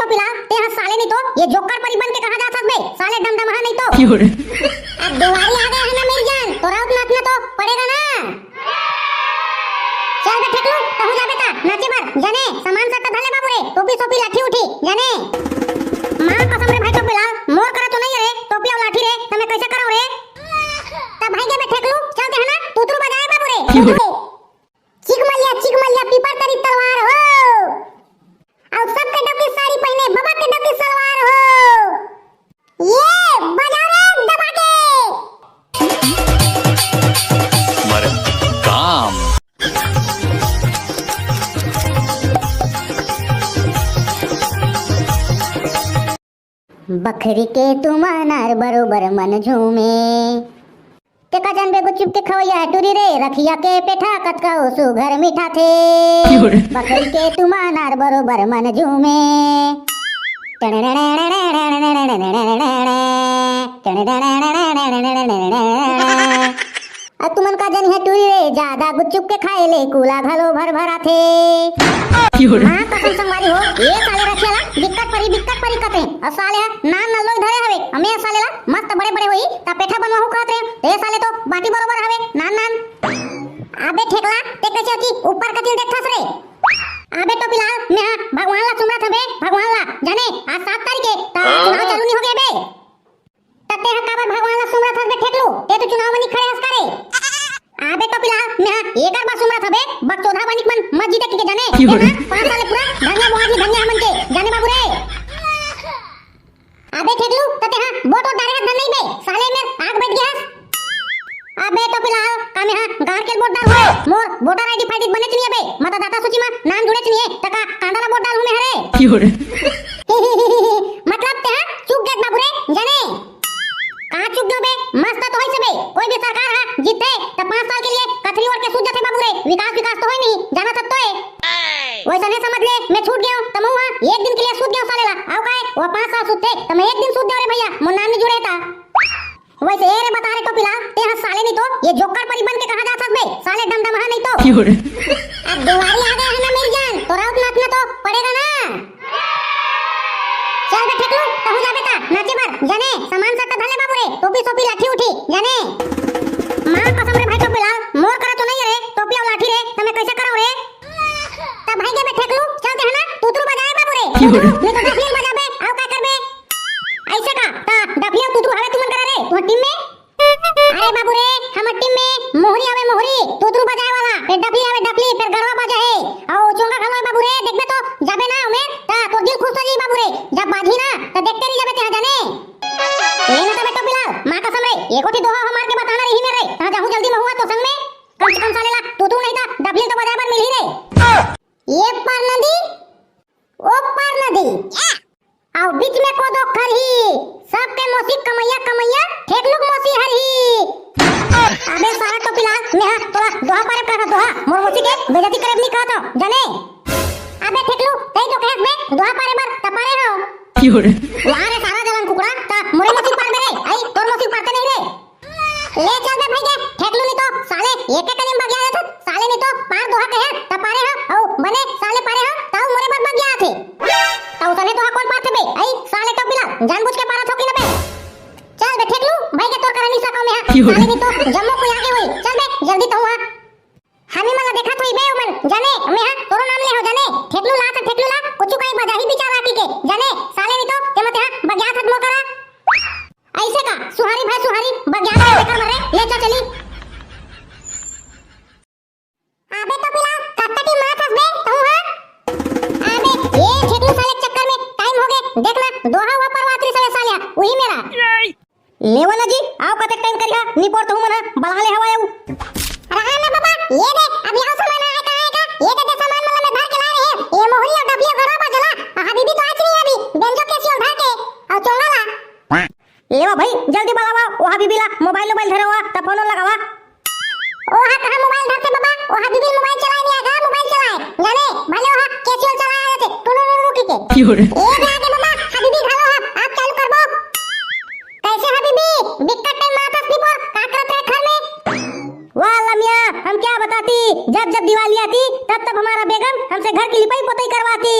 टोपी ला ते यहाँ साले नहीं तो ये जोकर परी बन के कहाँ जा सकबे साले दमदमा नहीं तो अब दिवाली आ गया है ना मेरी जान तो राउत नाचना तो पड़ेगा ना। चल बे ठेकलू कहूं जा बेटा नाचे बर जाने सामान सट्टा धले बाबू रे टोपी सोपी लाठी उठी जाने मां कसम रे भाई टोपी ला मोर करा तो नहीं रे टोपी और लाठी रे तमे कैसे करो रे तब भाई के बे ठेकलू चल दे ना तुतरू बजाए बाबू रे चिकमलिया पीपर तरी तलवार हो और सबके डब की साड़ी पहने बाबा के डब की सलवार हो ये बजा रे दबा के मरे काम बकरी के तुमानार बरोबर मन झूमे ते का जान बे गुचुप के खवैया टूरी रे रखिया के पेठा कतका ओसु घर मीठा थे बकरी के तुमानार बरोबर मन झूमे अब तुमन का जन है टूरी रे ज्यादा गुचुप के खाए ले कूला घलो भर भरा थे हां कसम संगवारी हो ये साले रखेला दिक्कत परी कते और साले नान न लोग धरे हवे हमें साले ला मस्त बड़े बड़े होई ता पेठा बनवा हु खात रे ते साले तो बाटी बरोबर हवे नान अबे ठेकला ते कैसे की ऊपर कतिल देखथस रे अबे टोपी लाल मैं भगवान ला सुमरा थबे भगवान ला जाने आज 7 तारीख के ता चुनाव चालू नहीं हो गए बे तते ह काबर भगवान ला सुमरा थबे ठेकलू ते तो चुनाव बनी खड़े हस करे आबे टोपी लाल मैं एक बार सुमरा थबे बक चौधा बनिक मन मस्जिद के जाने 5 साल पूरा धनिया बोहाजी धनिया मन के जाने बाबू रे आबे ठेकलू तते हां बोटो डायरेक्ट धन नहीं बे साले में आग बैठ गया आबे टोपी लाल कामे हां गार के वोट डाल हो मोर वोटर आईडी फाइडिट बने चनिए बे मतदाता सूची में नाम जुड़े चनिए तका कांडाला वोट डाल हूं मैं हरे मतलब ते हां चुप गेट बाबू रे जाने कहां चुप गयो बे मस्त तो होई से बे कोई भी सरकार हां जीते त 5 साल के लिए कथरी और के सूझ जाते बाबू रे विकास तो होई नहीं जाना तब तो है वैसा नहीं समझ ले मैं छूट गया हूं तमु हां एक दिन के लिए सूझ गया साले ला आओ काय वो 5 साल सूझते त मैं एक दिन सूझ दे रे भैया मोर नाम नहीं जुड़े था वैसे ए रे बता रे टोपी ला ते हां साले नहीं तो ये जोकर परी बन के कहां जा सकबे साले दमदमा नहीं तो अब दिवाली आ गया है ना मेरी जान तो राउत नाचना तो पड़ेगा ना। चल बे ठेकलू कहूं जा बेटा नाचे बर जाने सामान सट्टा धले बाबू रे टोपी सोपी लाठी उठी जाने मां कसम रे भाई टोपी ला मोर करा तो नहीं रे टोपी और लाठी रे तमे कैसे करो रे तब भाई के बे ठेकलू चल दे ना तुतरू बजाए बाबू रे नहीं तो डफलियन बजाबे आओ का करबे ऐसे का ता डफलियन तुतरू हवे तुमन करा रे तो टीम में अरे बाबू रे हमर टीम में मोहरी आवे मोहरी तुतरू बजाए वाला फिर डफली आवे डफली फिर गरवा बजा है और चोंगा खलवा बाबू रे देखबे तो जाबे ना हमें ता तो दिल खुश हो जाई बाबू रे जब बाजी ना तो देखते रह जाबे ते जाने ये ना तबे टोपी लाल मां कसम रे एको ठी दोहा मार के बताना रही मेरे ता जाहू जल्दी में हुआ तो संग में कम से कम साले ला तू नहीं था डफली तो बजाए बर मिल ही रे ये पार नदी ओ पार नदी आओ बीच में को दो खरही सबके मोसी कमैया ठेकलुक मोसी हरही अबे सारा टोपी लाल मैं तोला दोहा पारे कहा दोहा मोर मोसी के बेइज्जती करे नहीं कहत जाने अबे ठेकलू तई तो कहत बे दोहा पारे बर तपारे हो वारे सारा जलन कुकड़ा ता मोरे मोसी पार मेरे आई तोर मोसी पाते नहीं रे ले चल बे भाई के ठेकलू नहीं तो साले एक कलिम बगिया था साले नहीं तो पार दोहा कहे तपारे हो औ बने साले पारे हो ताऊ मोरे बर बगिया थे ताऊ तने दोहा कौन पाते बे आई साले टोपी लाल जानबूझ के पारा ठोकी ना बे चल बे ठेकलू भाई के तोर करा नहीं सको मैं साले नहीं तो जम्मो कोई आगे होई चल बे जल्दी तो हुआ हमी मला देखा तो बे उमन जाने मैं हां तोरो नाम ले हो जाने ठेकलू ला कुछ काई बजाही बिचारा की के जाने साले नहीं तो ते मत हां बग्या थत मो करा ऐसे का सुहारी भाई सुहारी बग्या का लेकर मारे ले जा चली अबे तो पिला कत्तटी मार फस बे तू हां अबे ये ठेकलू साले चक्कर में टाइम हो गए देखना दोहा हुआ परवात्री साले सालिया वही मेरा लेवना जी आओ कते टाइम करिया नी पड़त हूं मना बला ले हवा आऊ रहा ना बाबा ये दे अभी आओ सामान आएगा ये दे सामान वाला में भर के ला रहे हैं ये मोहरी और डबलिया घड़ा बजला हबीबी तो आज नहीं अभी बेंजो कैसी भर के और चोंगाला लेवा भाई जल्दी बुलावा ओ हबीबी ला मोबाइल धरवा त फोन लगावा ओ हा कहां मोबाइल धरते बाबा ओ हबीबी मोबाइल चलाए नहीं आगा मोबाइल चलाए जाने भले ओ कैसी चलाए थे टुनु रुकी के ए आगे बाबा हबीबी घालो आप चालू करबो कैसे हबीबी दिक्कत टाइम माथा स्लीपर का करत रे घर में वाह लमिया हम क्या बताती जब दिवाली आती तब हमारा बेगम हमसे घर की लिपाई पोताई करवाती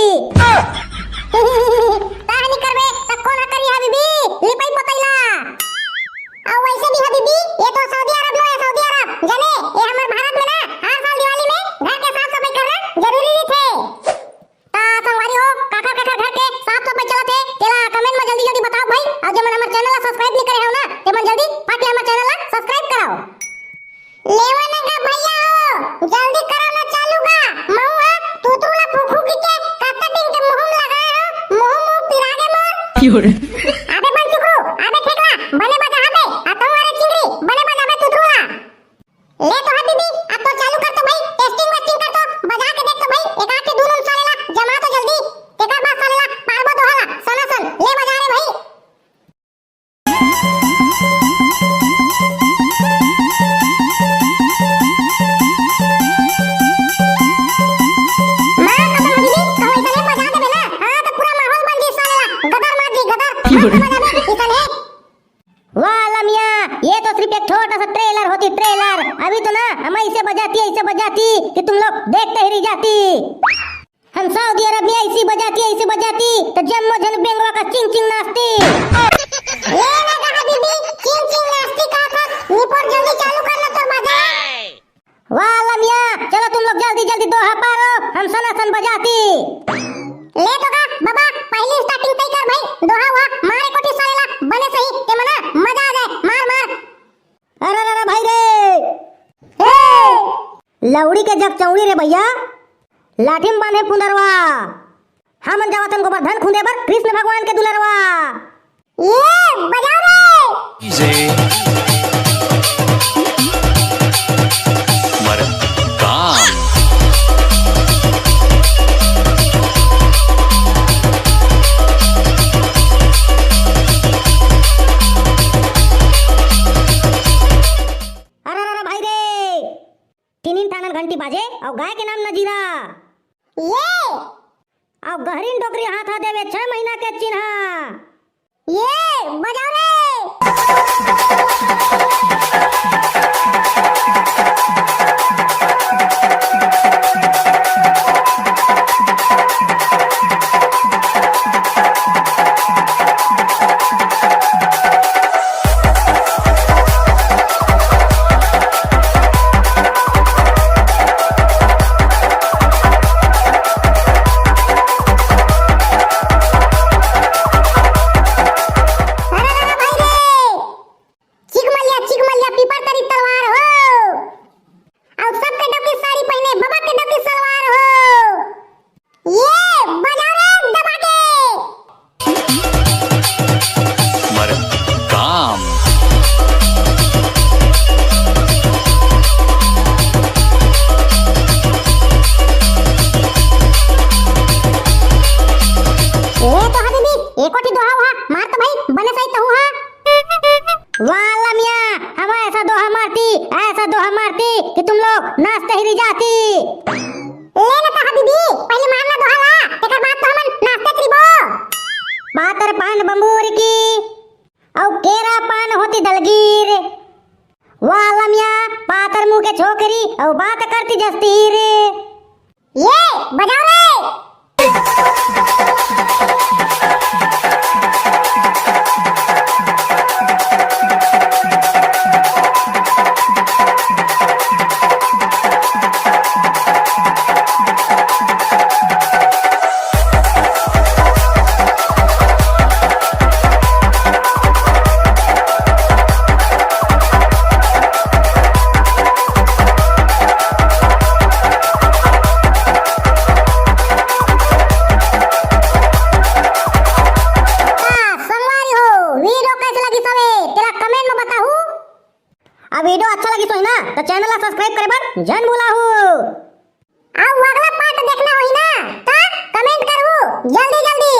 अबे बन चुकरू, अबे ठेकला, बने बजा हबे, अतौ अरे चिंगड़ी, बने बजा बे तुतरुला। ले तो है दीदी, अब तो चालू कर तो भाई, टेस्टिंग वेस्टिंग कर तो, बजा के देख तो भाई, एक आठ के दून सालेला, जमा तो जल्दी, तेकर बाद सालेला, पारबो तो हाला, सनासन, ले बजा रे भाई। मां कसम दीदी, कहै तने बजा देबे ना, हां तो पूरा माहौल बन जी सालेला, गदर मार दी गदर। वाह लमिया, ये तो सिर्फ एक छोटा सा ट्रेलर होती ट्रेलर। अभी तो ना हम ऐसे बजाती कि तुम लोग देखते ही रह जाती। हम सऊदी अरब में ऐसी बजाती तो जम्मू जन बेंगवा का चिंग चिंग नाचती। ये लगा हबीबी, चिंग चिंग नाचती का था, निपर जल्दी चालू करना तो बजा। वाह लमिया, चलो तुम लोग जल्दी दोहा पारो, हम सनासन बजाती। ले तो का बाबा, पहली स्टार्टिंग तय कर भाई, दोहा हुआ मारे कोठी सालेला, बने सही ते मना मजा आ जाए, मार। अरे भाई रे, ए लौड़ी के जग चौड़ी रे भैया, लाठी में बांधे पुंदरवा, हमन जावतन गोवर्धन खुंदे बर कृष्ण भगवान के दुलरवा। ये बजाओ रे। मर काम। घंटी बाजे और गाय के नाम नजीरा, ये और गहरीन डोकरी हाथ देवे 6 महीना के चिन्हा। ये बजाओ रे। ऐसा दोहा मारती कि तुम लोग नाचते ही रह जाती। लेना तो हबीबी, पहले मारना दोहा ला, एकर बाद तो हमन नाचते त्रिबो। पातर पान बंबूर की औ केरा पान होती दलगीर, वाह लमिया पातर मुंह के छोकरी औ बात करती जस्तीर। ये बजाओ रे। वीडियो अच्छा लगी तो ना तो चैनल ला सब्सक्राइब करे बर जन बोला हूँ। अब अगला पार्ट देखना होई ना तो कमेंट करू जल्दी।